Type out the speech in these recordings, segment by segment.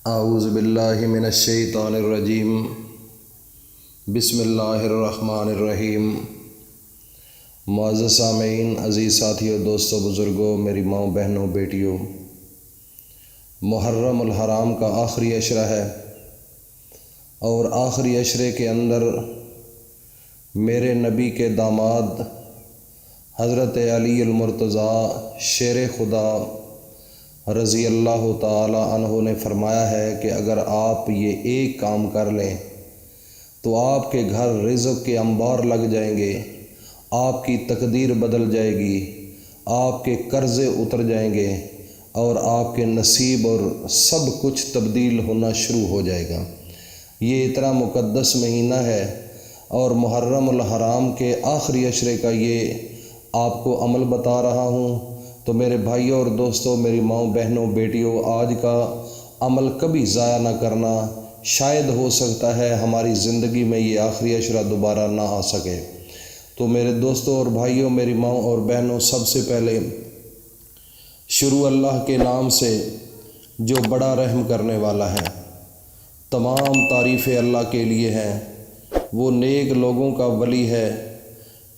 اعوذ باللہ من الشیطان الرجیم بسم اللہ الرحمن الرحیم۔ معزز سامعین، عزیز ساتھیوں، دوستوں، بزرگوں، میری ماؤں، بہنوں، بیٹیوں، محرم الحرام کا آخری عشرہ ہے اور آخری عشرے کے اندر میرے نبی کے داماد حضرت علی المرتضیٰ شیر خدا رضی اللہ تعالی عنہ نے فرمایا ہے کہ اگر آپ یہ ایک کام کر لیں تو آپ کے گھر رزق کے انبار لگ جائیں گے، آپ کی تقدیر بدل جائے گی، آپ کے قرضے اتر جائیں گے اور آپ کے نصیب اور سب کچھ تبدیل ہونا شروع ہو جائے گا۔ یہ اتنا مقدس مہینہ ہے اور محرم الحرام کے آخری عشرے کا یہ آپ کو عمل بتا رہا ہوں۔ تو میرے بھائیوں اور دوستوں، میری ماؤں، بہنوں، بیٹیوں، آج کا عمل کبھی ضائع نہ کرنا۔ شاید ہو سکتا ہے ہماری زندگی میں یہ آخری عشرہ دوبارہ نہ آ سکے۔ تو میرے دوستوں اور بھائیوں، میری ماؤں اور بہنوں، سب سے پہلے شروع اللہ کے نام سے جو بڑا رحم کرنے والا ہے۔ تمام تعریفیں اللہ کے لیے ہیں، وہ نیک لوگوں کا ولی ہے۔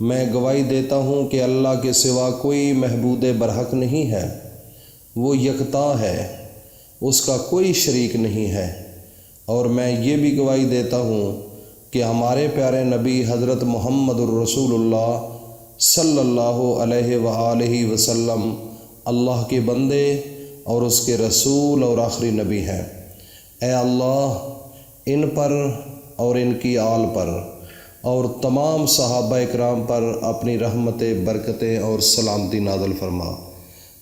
میں گواہی دیتا ہوں کہ اللہ کے سوا کوئی معبود برحق نہیں ہے، وہ یکتا ہے، اس کا کوئی شریک نہیں ہے۔ اور میں یہ بھی گواہی دیتا ہوں کہ ہمارے پیارے نبی حضرت محمد الرسول اللہ صلی اللہ علیہ وآلہ وسلم اللہ کے بندے اور اس کے رسول اور آخری نبی ہیں۔ اے اللہ، ان پر اور ان کی آل پر اور تمام صحابہ اکرام پر اپنی رحمتیں، برکتیں اور سلامتی نازل فرما۔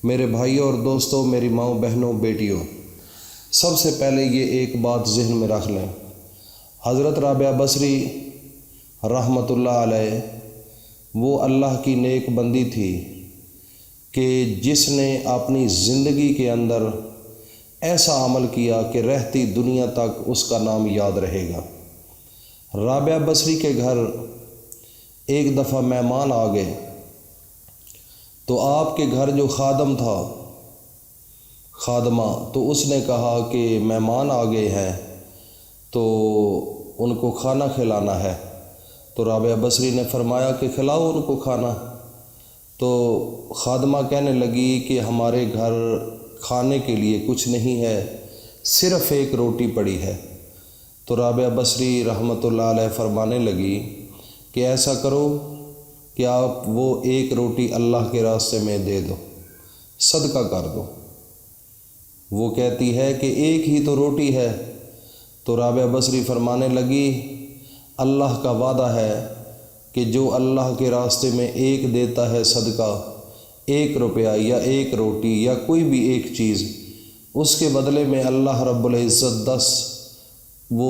میرے بھائیوں اور دوستوں، میری ماؤں، بہنوں، بیٹیوں، سب سے پہلے یہ ایک بات ذہن میں رکھ لیں۔ حضرت رابعہ بصری رحمۃ اللہ علیہ وہ اللہ کی نیک بندی تھی کہ جس نے اپنی زندگی کے اندر ایسا عمل کیا کہ رہتی دنیا تک اس کا نام یاد رہے گا۔ رابعہ بصری کے گھر ایک دفعہ مہمان آ گئے تو آپ کے گھر جو خادم تھا، خادمہ، تو اس نے کہا کہ مہمان آ گئے ہیں تو ان کو کھانا کھلانا ہے۔ تو رابعہ بصری نے فرمایا کہ کھلاؤ ان کو کھانا۔ تو خادمہ کہنے لگی کہ ہمارے گھر کھانے کے لیے کچھ نہیں ہے، صرف ایک روٹی پڑی ہے۔ تو رابعہ بصری رحمۃ اللہ علیہ فرمانے لگی کہ ایسا کرو کہ آپ وہ ایک روٹی اللہ کے راستے میں دے دو، صدقہ کر دو۔ وہ کہتی ہے کہ ایک ہی تو روٹی ہے۔ تو رابعہ بصری فرمانے لگی اللہ کا وعدہ ہے کہ جو اللہ کے راستے میں ایک دیتا ہے صدقہ، 1 روپیہ یا 1 روٹی یا کوئی بھی ایک چیز، اس کے بدلے میں اللہ رب العزت 10 وہ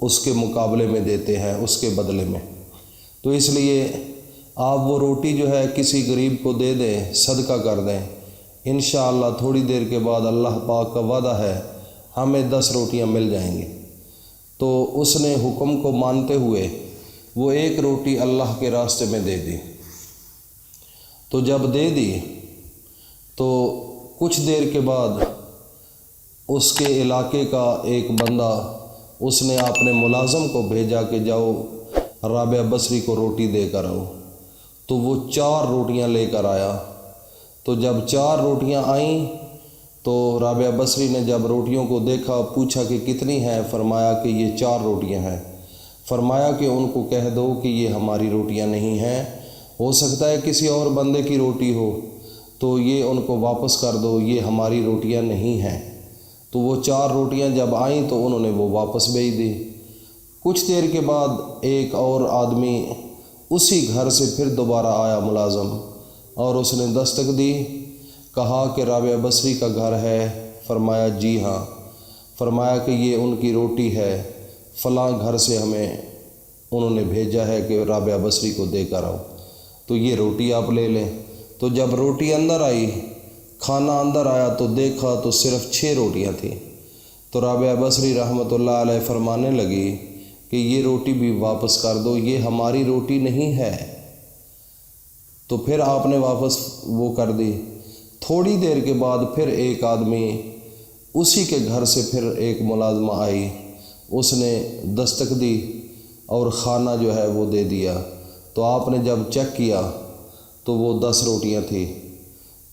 اس کے مقابلے میں دیتے ہیں، اس کے بدلے میں۔ تو اس لیے آپ وہ روٹی جو ہے کسی غریب کو دے دیں، صدقہ کر دیں، انشاءاللہ تھوڑی دیر کے بعد اللہ پاک کا وعدہ ہے ہمیں 10 روٹیاں مل جائیں گی۔ تو اس نے حکم کو مانتے ہوئے وہ 1 روٹی اللہ کے راستے میں دے دی۔ تو جب دے دی تو کچھ دیر کے بعد اس کے علاقے کا ایک بندہ، اس نے اپنے ملازم کو بھیجا کہ جاؤ رابعہ بصری کو روٹی دے کر آؤ۔ تو وہ 4 روٹیاں لے کر آیا۔ تو جب 4 روٹیاں آئیں تو رابعہ بصری نے جب روٹیوں کو دیکھا، پوچھا کہ کتنی ہیں؟ فرمایا کہ یہ 4 روٹیاں ہیں۔ فرمایا کہ ان کو کہہ دو کہ یہ ہماری روٹیاں نہیں ہیں، ہو سکتا ہے کسی اور بندے کی روٹی ہو، تو یہ ان کو واپس کر دو، یہ ہماری روٹیاں نہیں ہیں۔ تو وہ 4 روٹیاں جب آئیں تو انہوں نے وہ واپس بھیج دی۔ کچھ دیر کے بعد ایک اور آدمی اسی گھر سے پھر دوبارہ آیا، ملازم، اور اس نے دستک دی، کہا کہ رابعہ بصری کا گھر ہے؟ فرمایا جی ہاں۔ فرمایا کہ یہ ان کی روٹی ہے، فلاں گھر سے ہمیں انہوں نے بھیجا ہے کہ رابعہ بصری کو دے کر آؤ، تو یہ روٹی آپ لے لیں۔ تو جب روٹی اندر آئی، کھانا اندر آیا تو دیکھا تو صرف 6 روٹیاں تھیں۔ تو رابعہ بصری رحمۃ اللہ علیہ فرمانے لگی کہ یہ روٹی بھی واپس کر دو، یہ ہماری روٹی نہیں ہے۔ تو پھر آپ نے واپس وہ کر دی۔ تھوڑی دیر کے بعد پھر ایک آدمی اسی کے گھر سے پھر ایک ملازمہ آئی، اس نے دستک دی اور کھانا جو ہے وہ دے دیا۔ تو آپ نے جب چیک کیا تو وہ 10 روٹیاں تھیں۔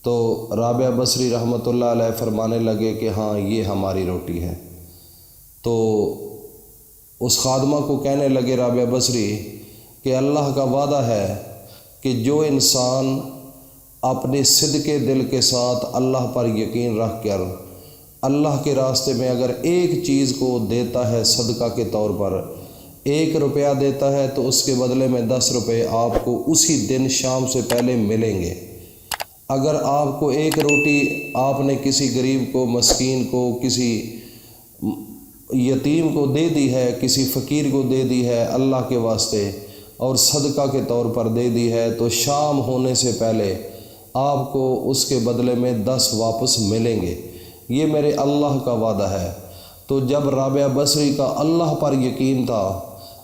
تو رابعہ بصری رحمۃ اللہ علیہ فرمانے لگے کہ ہاں یہ ہماری روٹی ہے۔ تو اس خادمہ کو کہنے لگے رابعہ بصری کہ اللہ کا وعدہ ہے کہ جو انسان اپنے صدقے دل کے ساتھ اللہ پر یقین رکھ کر اللہ کے راستے میں اگر ایک چیز کو دیتا ہے صدقہ کے طور پر، 1 روپیہ دیتا ہے تو اس کے بدلے میں 10 روپے آپ کو اسی دن شام سے پہلے ملیں گے۔ اگر آپ کو 1 روٹی آپ نے کسی غریب کو، مسکین کو، کسی یتیم کو دے دی ہے، کسی فقیر کو دے دی ہے اللہ کے واسطے اور صدقہ کے طور پر دے دی ہے، تو شام ہونے سے پہلے آپ کو اس کے بدلے میں 10 واپس ملیں گے۔ یہ میرے اللہ کا وعدہ ہے۔ تو جب رابعہ بصری کا اللہ پر یقین تھا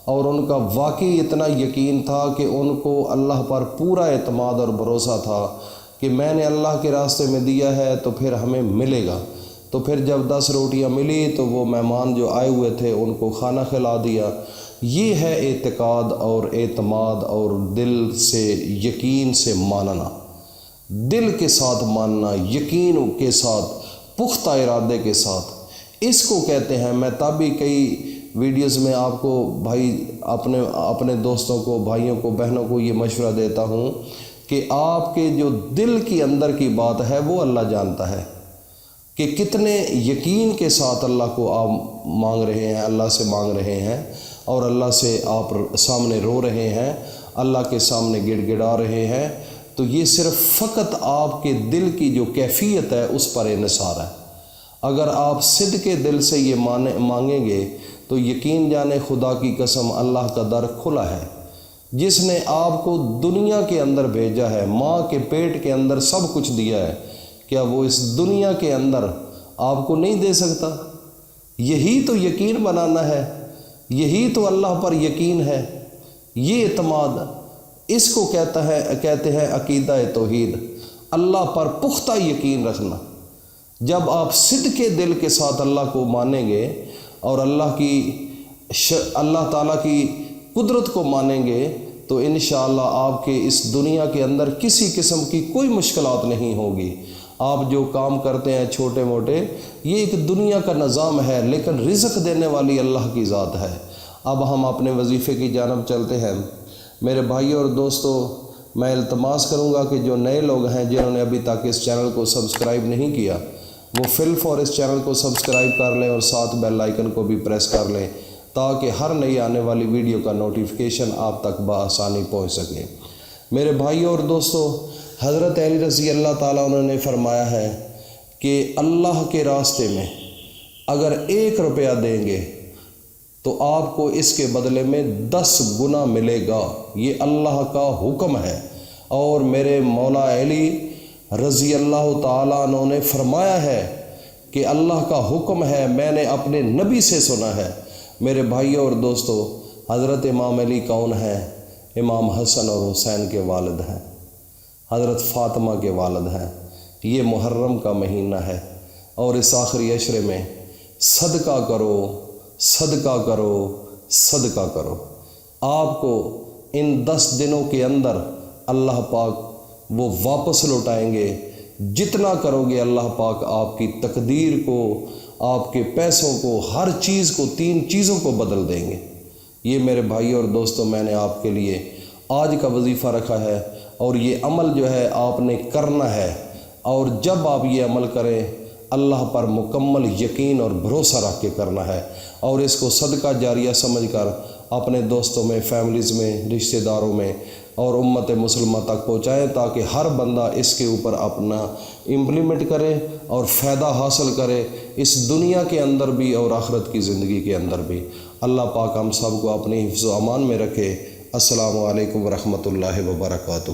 اور ان کا واقعی اتنا یقین تھا کہ ان کو اللہ پر پورا اعتماد اور بھروسہ تھا کہ میں نے اللہ کے راستے میں دیا ہے تو پھر ہمیں ملے گا، تو پھر جب 10 روٹیاں ملی تو وہ مہمان جو آئے ہوئے تھے ان کو کھانا کھلا دیا۔ یہ ہے اعتقاد اور اعتماد اور دل سے یقین سے ماننا، دل کے ساتھ ماننا، یقین کے ساتھ، پختہ ارادے کے ساتھ، اس کو کہتے ہیں۔ میں تب بھی کئی ویڈیوز میں آپ کو بھائی اپنے دوستوں کو، بھائیوں کو، بہنوں کو یہ مشورہ دیتا ہوں کہ آپ کے جو دل کی اندر کی بات ہے وہ اللہ جانتا ہے کہ کتنے یقین کے ساتھ اللہ کو آپ مانگ رہے ہیں، اللہ سے مانگ رہے ہیں اور اللہ سے آپ سامنے رو رہے ہیں، اللہ کے سامنے گڑ گڑا رہے ہیں۔ تو یہ صرف فقط آپ کے دل کی جو کیفیت ہے اس پر انحصار ہے۔ اگر آپ صدقے دل سے یہ مانگیں گے تو یقین جانے خدا کی قسم اللہ کا در کھلا ہے۔ جس نے آپ کو دنیا کے اندر بھیجا ہے، ماں کے پیٹ کے اندر سب کچھ دیا ہے، کیا وہ اس دنیا کے اندر آپ کو نہیں دے سکتا؟ یہی تو یقین بنانا ہے، یہی تو اللہ پر یقین ہے، یہ اعتماد، اس کو کہتے ہیں عقیدہ توحید، اللہ پر پختہ یقین رکھنا۔ جب آپ صدقے دل کے ساتھ اللہ کو مانیں گے اور اللہ تعالیٰ کی قدرت کو مانیں گے تو انشاءاللہ آپ کے اس دنیا کے اندر کسی قسم کی کوئی مشکلات نہیں ہوگی۔ آپ جو کام کرتے ہیں چھوٹے موٹے، یہ ایک دنیا کا نظام ہے، لیکن رزق دینے والی اللہ کی ذات ہے۔ اب ہم اپنے وظیفے کی جانب چلتے ہیں۔ میرے بھائیوں اور دوستوں، میں التماس کروں گا کہ جو نئے لوگ ہیں جنہوں نے ابھی تک اس چینل کو سبسکرائب نہیں کیا، وہ فی الفور اس چینل کو سبسکرائب کر لیں اور ساتھ بیل آئیکن کو بھی پریس کر لیں تاکہ ہر نئی آنے والی ویڈیو کا نوٹیفیکیشن آپ تک بآسانی پہنچ سکے۔ میرے بھائیوں اور دوستوں، حضرت علی رضی اللہ تعالیٰ عنہ نے فرمایا ہے کہ اللہ کے راستے میں اگر 1 روپیہ دیں گے تو آپ کو اس کے بدلے میں 10 گنا ملے گا۔ یہ اللہ کا حکم ہے۔ اور میرے مولا علی رضی اللہ تعالیٰ عنہ نے فرمایا ہے کہ اللہ کا حکم ہے، میں نے اپنے نبی سے سنا ہے۔ میرے بھائیوں اور دوستوں، حضرت امام علی کون ہیں؟ امام حسن اور حسین کے والد ہیں، حضرت فاطمہ کے والد ہیں۔ یہ محرم کا مہینہ ہے اور اس آخری عشرے میں صدقہ کرو، صدقہ کرو، صدقہ کرو۔ آپ کو ان 10 دنوں کے اندر اللہ پاک وہ واپس لوٹائیں گے۔ جتنا کرو گے اللہ پاک آپ کی تقدیر کو، آپ کے پیسوں کو، ہر چیز کو، 3 چیزوں کو بدل دیں گے۔ یہ میرے بھائیوں اور دوستوں، میں نے آپ کے لیے آج کا وظیفہ رکھا ہے اور یہ عمل جو ہے آپ نے کرنا ہے، اور جب آپ یہ عمل کریں اللہ پر مکمل یقین اور بھروسہ رکھ کے کرنا ہے، اور اس کو صدقہ جاریہ سمجھ کر اپنے دوستوں میں، فیملیز میں، رشتہ داروں میں اور امت مسلمہ تک پہنچائیں تاکہ ہر بندہ اس کے اوپر اپنا امپلیمنٹ کرے اور فائدہ حاصل کرے، اس دنیا کے اندر بھی اور آخرت کی زندگی کے اندر بھی۔ اللہ پاک ہم سب کو اپنی حفظ و امان میں رکھے۔ السلام علیکم ورحمۃ اللہ وبرکاتہ۔